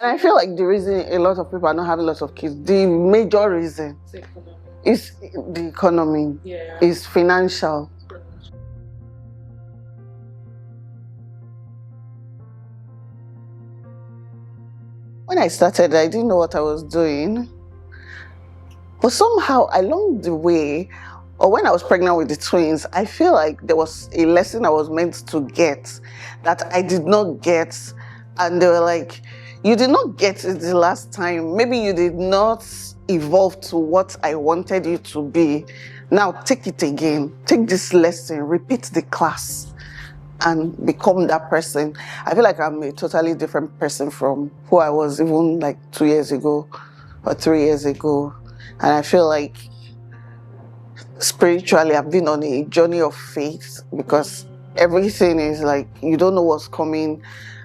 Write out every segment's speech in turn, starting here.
And I feel like the reason a lot of people are not having lots of kids, the major reason is the economy, is financial. When I started, I didn't know what I was doing. But somehow along the way, or when I was pregnant with the twins, I feel like there was a lesson I was meant to get that I did not get. And they were like, you did not get it the last time. Maybe you did not evolve to what I wanted you to be. Now take it again. Take this lesson, repeat the class, and become that person. I feel like I'm a totally different person from who I was even like 2 years ago or 3 years ago. And I feel like spiritually I've been on a journey of faith, because everything is like, you don't know what's coming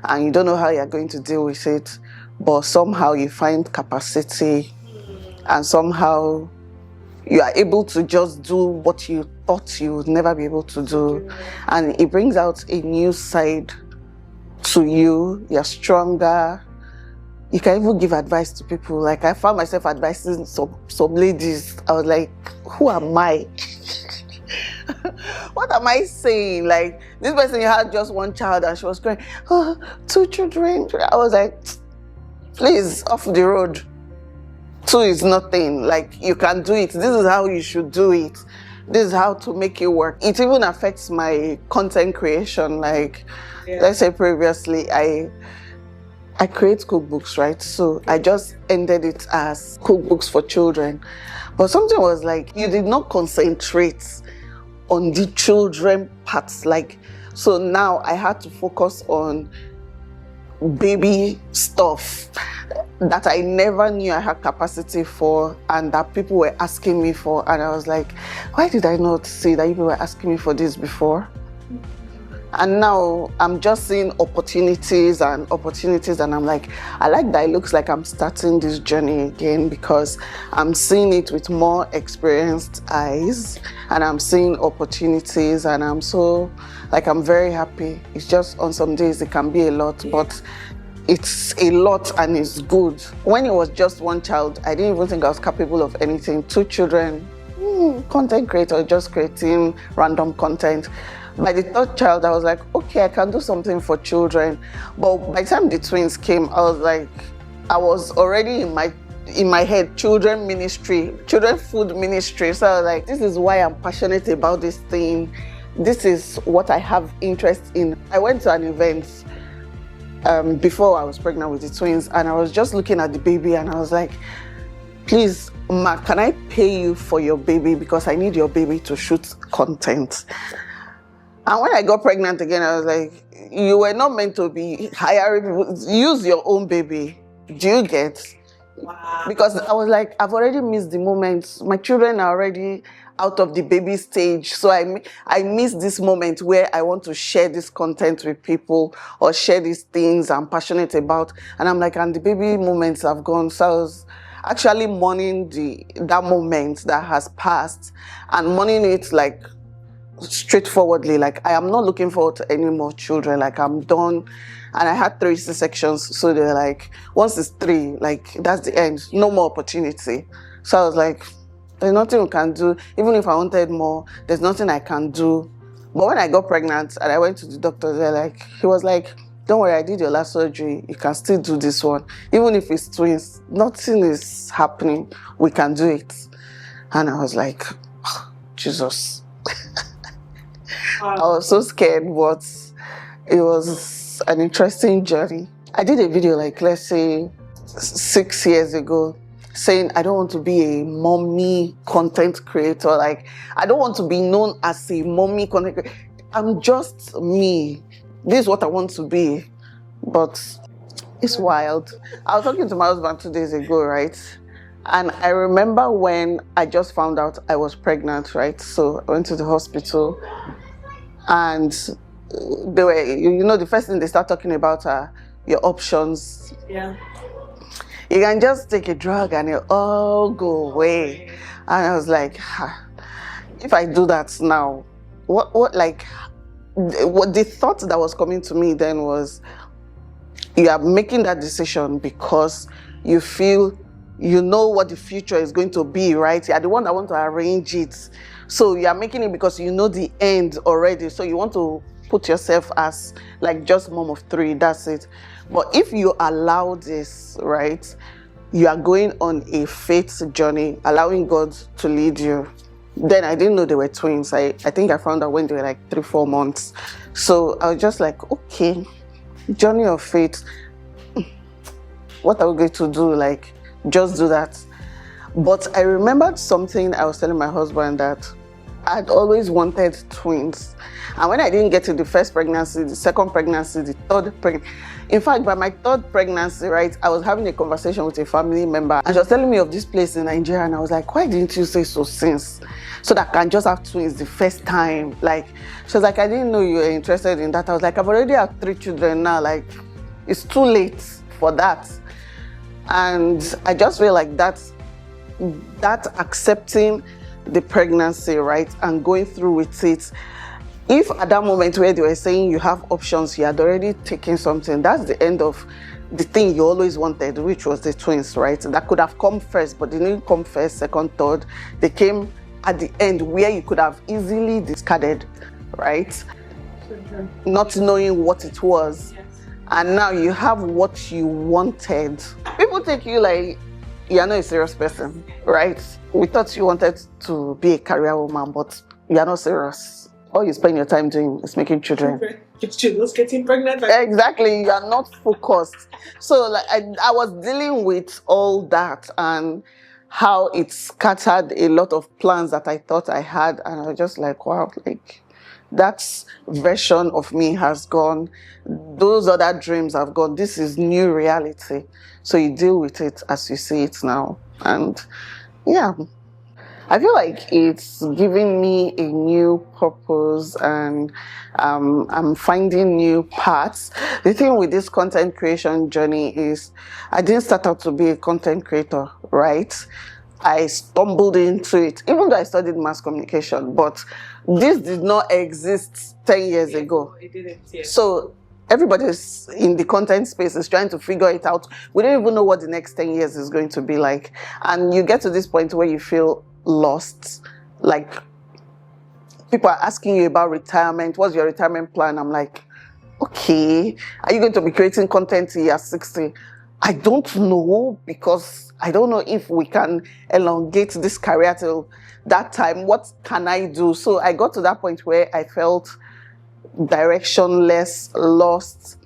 and you don't know how you're going to deal with it, but somehow you find capacity and somehow you are able to just do what you thought you would never be able to do. And it brings out a new side to you. You're stronger. You can even give advice to people. Like, I found myself advising some ladies. I was like, who am I? What am I saying? Like, this person had just one child and she was crying, oh, 2 children. I was like, please, off the road. 2 is nothing. Like, you can do it. This is how you should do it. This is how to make it work. It even affects my content creation. Like, let's say previously, I create cookbooks, right? So I just ended it as cookbooks for children. But something was like, you did not concentrate on the children parts. Like, so now I had to focus on baby stuff that I never knew I had capacity for and that people were asking me for. And I was like, why did I not see that people were asking me for this before? And now I'm just seeing opportunities and I'm like, I like that it looks like I'm starting this journey again, because I'm seeing it with more experienced eyes and I'm seeing opportunities, and I'm very happy. It's just on some days it can be a lot, but it's a lot and it's good. When it was just one child, I didn't even think I was capable of anything. 2 children, content creator, just creating random content. By the 3rd child, I was like, okay, I can do something for children. But by the time the twins came, I was like, I was already in my head, children ministry, children food ministry. So I was like, this is why I'm passionate about this thing. This is what I have interest in. I went to an event before I was pregnant with the twins, and I was just looking at the baby and I was like, please, Ma, can I pay you for your baby? Because I need your baby to shoot content. And when I got pregnant again, I was like, you were not meant to be hiring people. Use your own baby. Do you get? Wow. Because I was like, I've already missed the moment. My children are already out of the baby stage. So I miss this moment where I want to share this content with people or share these things I'm passionate about. And I'm like, and the baby moments have gone. So I was actually mourning that moment that has passed and mourning it like straightforwardly. Like, I am not looking forward to any more children. Like, I'm done. And I had 3 C-sections, so they're like, once it's 3, like, that's the end, no more opportunity. So I was like, there's nothing we can do. Even if I wanted more, there's nothing I can do. But when I got pregnant and I went to the doctor, he was like, don't worry, I did your last surgery, you can still do this one. Even if it's twins, nothing is happening, we can do it. And I was like, oh, Jesus. I was so scared, but it was an interesting journey. I did a video, like, let's say 6 years ago, saying I don't want to be a mommy content creator. Like, I don't want to be known as a mommy content creator. I'm just me. This is what I want to be. But it's wild. I was talking to my husband 2 days ago, right? And I remember when I just found out I was pregnant, right? So I went to the hospital. And they were, the first thing they start talking about are your options. Yeah. You can just take a drug and it'll all go away. And I was like, if I do that now, what the thought that was coming to me then was, you are making that decision because you feel you know what the future is going to be, right? You are the one that want to arrange it. So you are making it because you know the end already. So you want to put yourself as like just mom of 3, that's it. But if you allow this, right, you are going on a faith journey, allowing God to lead you. Then I didn't know they were twins. I think I found out when they were like 3-4 months. So I was just like, okay, journey of faith. What are we going to do? Like, just do that. But I remembered something I was telling my husband, that I'd always wanted twins. And when I didn't get to the first pregnancy, the second pregnancy, the third pregnancy, in fact, by my third pregnancy, right, I was having a conversation with a family member and she was telling me of this place in Nigeria, and I was like, why didn't you say so since? So that I can just have twins the first time. Like, she was like, I didn't know you were interested in that. I was like, I've already had 3 children now. Like, it's too late for that. And I just feel like that accepting the pregnancy, right, and going through with it, if at that moment where they were saying you have options, you had already taken something, that's the end of the thing you always wanted, which was the twins, right? That could have come first, but they didn't come first, second, third. They came at the end where you could have easily discarded, right? Not knowing what it was. And now you have what you wanted. People take you like you're not a serious person, right? We thought you wanted to be a career woman, but you're not serious. All you spend your time doing is making children. Just getting pregnant. Exactly, you are not focused. So like I was dealing with all that and how it scattered a lot of plans that I thought I had, and I was just like, wow, like that version of me has gone. Those other dreams have gone. This is new reality. So you deal with it as you see it now. And yeah, I feel like it's giving me a new purpose, and I'm finding new paths. The thing with this content creation journey is I didn't start out to be a content creator, right? I stumbled into it, even though I studied mass communication, but this did not exist 10 years ago. It didn't, yes. So everybody's in the content space is trying to figure it out. We don't even know what the next 10 years is going to be like. And you get to this point where you feel lost. Like, people are asking you about retirement. What's your retirement plan? I'm like, okay, are you going to be creating content till you're 60? I don't know, because I don't know if we can elongate this career till that time. What can I do? So I got to that point where I felt directionless, lost.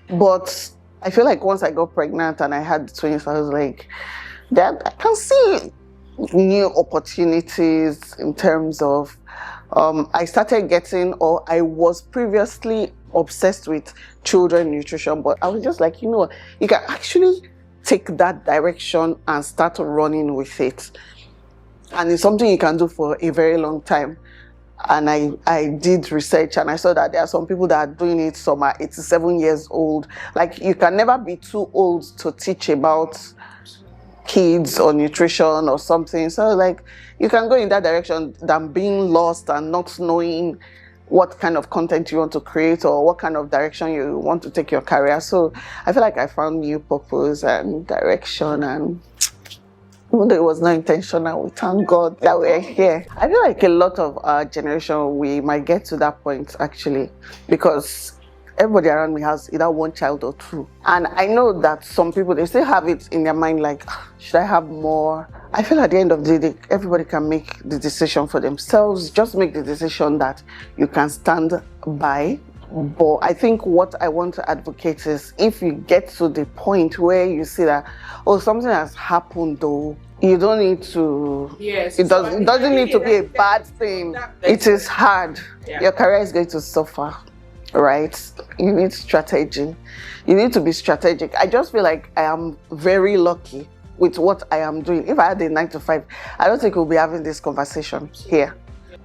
But I feel like once I got pregnant and I had twins, I was like, that I can see new opportunities in terms of I started getting, or I was previously obsessed with children nutrition, but I was just like, you know, you can actually take that direction and start running with it. And it's something you can do for a very long time. And I did research and I saw that there are some people that are doing it. Some are 87 years old. Like, you can never be too old to teach about kids or nutrition or something. So like, you can go in that direction than being lost and not knowing what kind of content you want to create or what kind of direction you want to take your career. So I feel like I found new purpose and direction, and even though it was not intentional, we thank God that we're here. I feel like a lot of our generation, we might get to that point actually, because everybody around me has either one child or two. And I know that some people, they still have it in their mind like, should I have more? I feel at the end of the day, everybody can make the decision for themselves. Just make the decision that you can stand by. But I think what I want to advocate is, if you get to the point where you see that, oh, something has happened though, you don't need to, yes, it doesn't need to be a bad thing. It is hard. Yeah. Your career is going to suffer, right? You need strategy. You need to be strategic. I just feel like I am very lucky with what I am doing. If I had a 9 to 5, I don't think we'll be having this conversation here.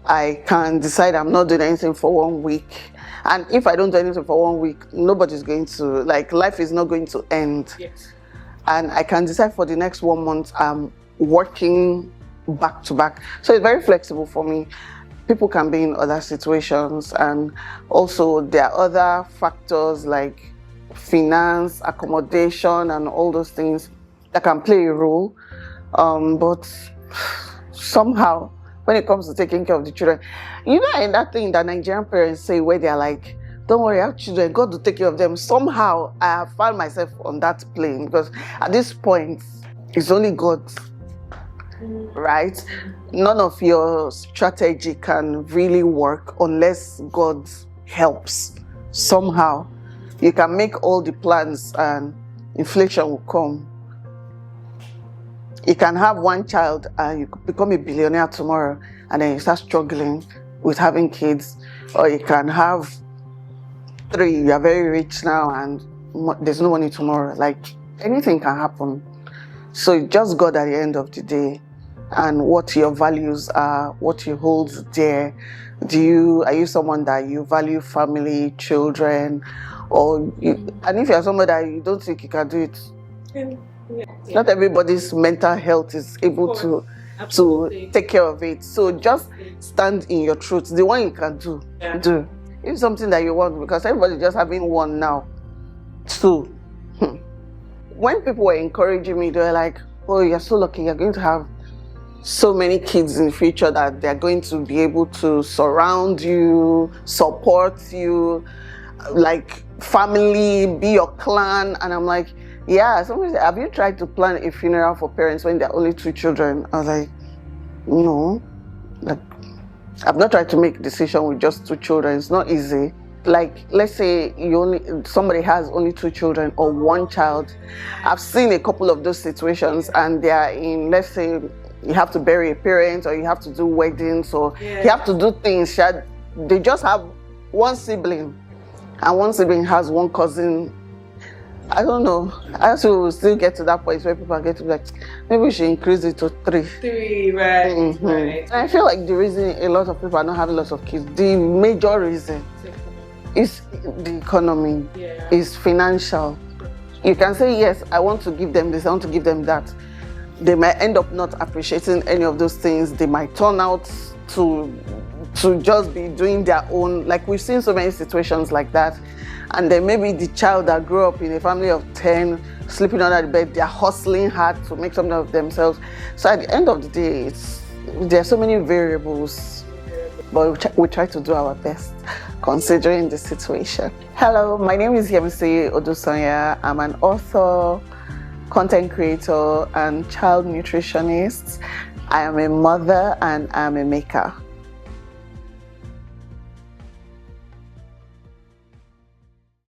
I can decide I'm not doing anything for 1 week. And if I don't do anything for 1 week, nobody's going to, like, life is not going to end. Yes. And I can decide for the next 1 month, I'm working back to back. So it's very flexible for me. People can be in other situations, and also there are other factors like finance, accommodation, and all those things that can play a role. But somehow, when it comes to taking care of the children, and that thing that Nigerian parents say where they're like, don't worry, I have children, God will take care of them. Somehow, I have found myself on that plane because at this point, it's only God, right? None of your strategy can really work unless God helps. Somehow, you can make all the plans and inflation will come. You can have one child and you could become a billionaire tomorrow and then you start struggling with having kids. Or you can have 3, you are very rich now and there's no money tomorrow. Like, anything can happen. So it's just God at the end of the day and what your values are, what you hold dear. Are you someone that you value family, children, and if you're someone that you don't think you can do it, not everybody's mental health is able to take care of it. So just stand in your truth. The one you can do, do. If it's something that you want, because everybody's just having one now. 2. When people were encouraging me, they were like, oh, you're so lucky, you're going to have so many kids in the future that they're going to be able to surround you, support you, like family, be your clan. And I'm like, yeah. Somebody said, have you tried to plan a funeral for parents when there are only 2 children? I was like, no. Like, I've not tried to make a decision with just 2 children. It's not easy. Like, let's say somebody has only 2 children or 1 child. I've seen a couple of those situations and they are in, let's say, you have to bury a parent or you have to do weddings or you have to do things. They just have 1 sibling and 1 sibling has 1 cousin. I don't know. I also will still get to that point where people get to be like, maybe we should increase it to 3. 3, right? Mm-hmm. Right. And I feel like the reason a lot of people are not having lots of kids, the major reason is the economy, is financial. You can say, yes, I want to give them this, I want to give them that. They might end up not appreciating any of those things. They might turn out to just be doing their own. Like, we've seen so many situations like that. And then maybe the child that grew up in a family of 10, sleeping under the bed, they're hustling hard to make something of themselves. So at the end of the day, there are so many variables, but we try to do our best considering the situation. Hello, my name is Yemmie Odusanya. I'm an author, content creator, and child nutritionist. I am a mother and I'm a maker.